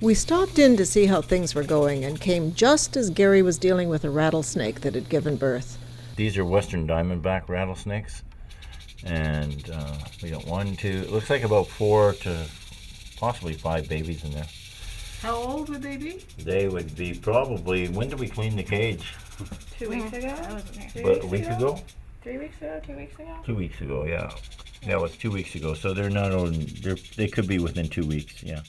We stopped in to see how things were going and came just as Gary was dealing with a rattlesnake that had given birth. These are western diamondback rattlesnakes, and we got 1, 2, it looks like about 4 to possibly 5 babies in there. How old would they be? They would be probably, when did we clean the cage? 2 weeks ago? About a week ago? 3 weeks ago? 2 weeks ago? 2 weeks ago, yeah. Yeah, it was 2 weeks ago, so they're not old, they could be within 2 weeks, yeah.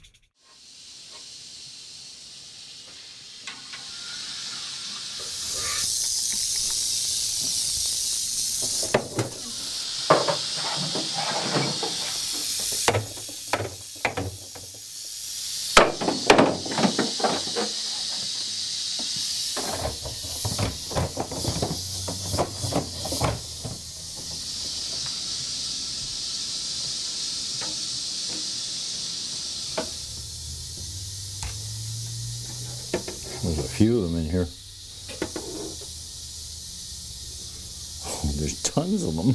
There's a few of them in here. Oh, there's tons of them.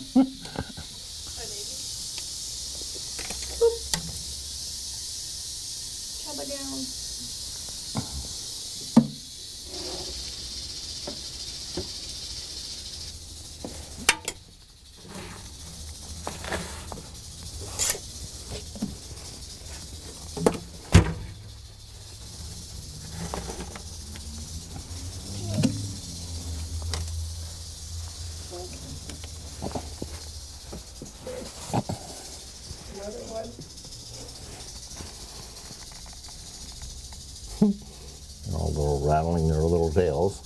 They're all little rattling their little tails.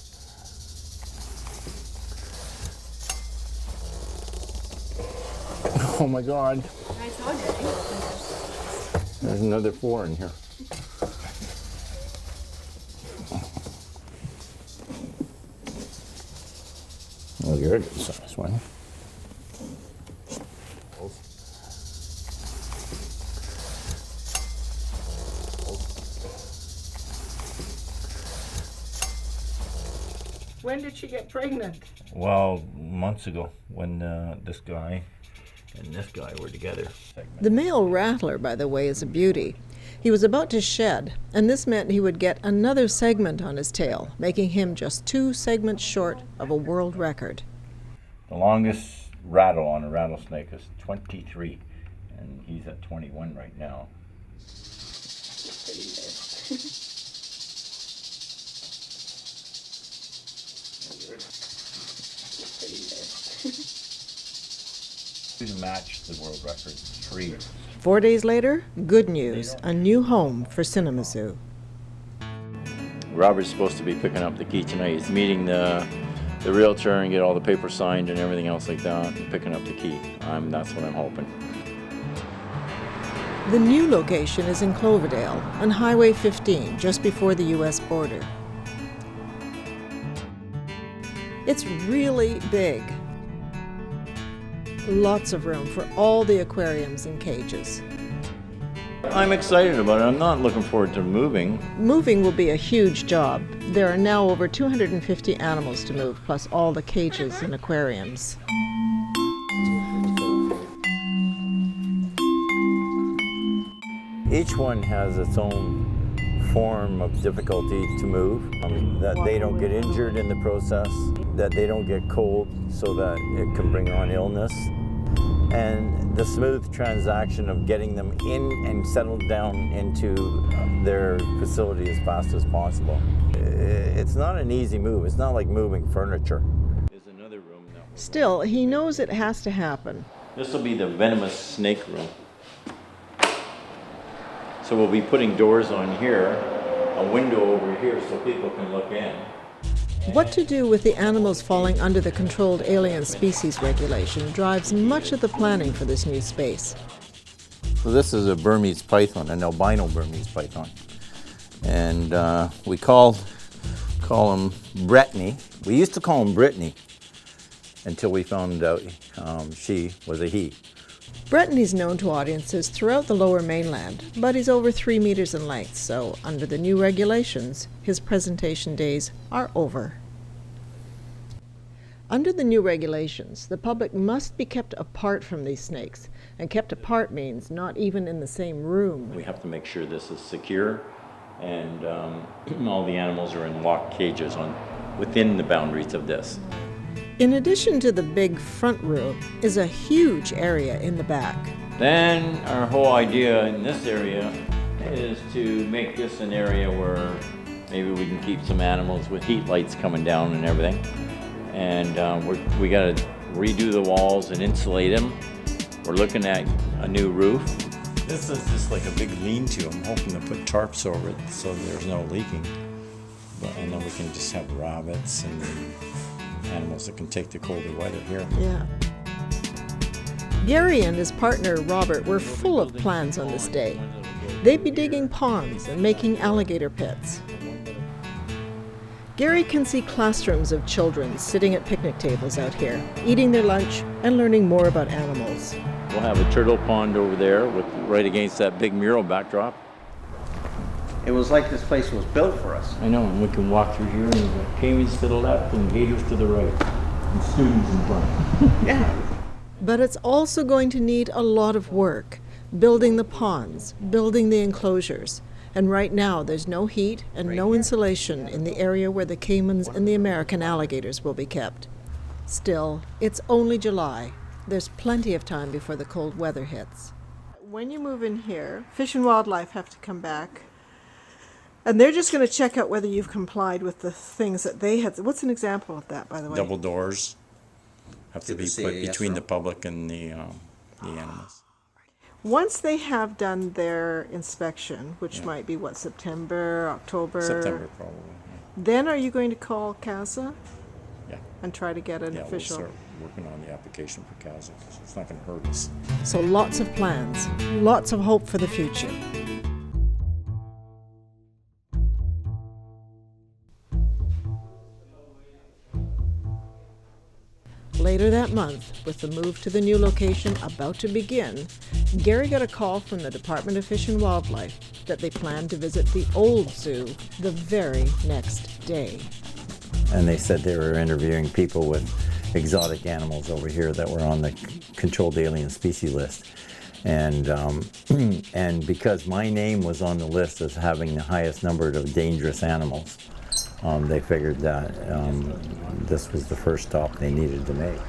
Oh my God. I told you. There's another 4 in here. Oh, you're a good size one. When did she get pregnant? Well, months ago, when this guy and this guy were together. The male rattler, by the way, is a beauty. He was about to shed, and this meant he would get another segment on his tail, making him just 2 segments short of a world record. The longest rattle on a rattlesnake is 23, and he's at 21 right now. To match the world record, 3. 4 days later, good news, a new home for Cinemazoo. Robert's supposed to be picking up the key tonight. He's meeting the realtor and get all the papers signed and everything else like that, and picking up the key. That's what I'm hoping. The new location is in Cloverdale on Highway 15, just before the U.S. border. It's really big. Lots of room for all the aquariums and cages. I'm excited about it. I'm not looking forward to moving. Moving will be a huge job. There are now over 250 animals to move, plus all the cages and aquariums. Each one has its own form of difficulty to move, that they don't get injured in the process, that they don't get cold so that it can bring on illness, and the smooth transaction of getting them in and settled down into their facility as fast as possible. It's not an easy move. It's not like moving furniture. There's another room now. Still, he knows it has to happen. This will be the venomous snake room. So we'll be putting doors on here, a window over here so people can look in. What to do with the animals falling under the controlled alien species regulation drives much of the planning for this new space. So this is a Burmese python, an albino Burmese python. And we called call him Brittany. We used to call him Brittany until we found out she was a he. Brittany's known to audiences throughout the Lower Mainland, but he's over 3 meters in length, so under the new regulations, his presentation days are over. Under the new regulations, the public must be kept apart from these snakes, and kept apart means not even in the same room. We have to make sure this is secure, and all the animals are in locked cages within the boundaries of this. In addition to the big front room is a huge area in the back. Then our whole idea in this area is to make this an area where maybe we can keep some animals with heat lights coming down and everything. And we got to redo the walls and insulate them. We're looking at a new roof. This is just like a big lean-to. I'm hoping to put tarps over it so there's no leaking. And then we can just have rabbits and animals that can take the colder weather here. Yeah. Gary and his partner Robert were full of plans on this day. They'd be digging ponds and making alligator pits. Gary can see classrooms of children sitting at picnic tables out here, eating their lunch and learning more about animals. We'll have a turtle pond over there right against that big mural backdrop. It was like this place was built for us. I know, and we can walk through here and we've got penguins to the left and gators to the right, and students in front. Yeah. But it's also going to need a lot of work, building the ponds, building the enclosures. And right now there's no heat and no insulation in the area where the caimans and the American alligators will be kept. Still, it's only July. There's plenty of time before the cold weather hits. When you move in here, Fish and Wildlife have to come back. And they're just going to check out whether you've complied with the things that they had. What's an example of that, by the way? Double doors have to be Did the put CAS between the room? public and the animals. Once they have done their inspection, which might be, what, September, October? September probably. Then are you going to call CASA Yeah. and try to get an Yeah, official? we'll start working on the application for CASA because it's not going to hurt us. So lots of plans, lots of hope for the future. Later that month, with the move to the new location about to begin, Gary got a call from the Department of Fish and Wildlife that they planned to visit the old zoo the very next day. And they said they were interviewing people with exotic animals over here that were on the controlled alien species list. And and because my name was on the list as having the highest number of dangerous animals, they figured that this was the first stop they needed to make.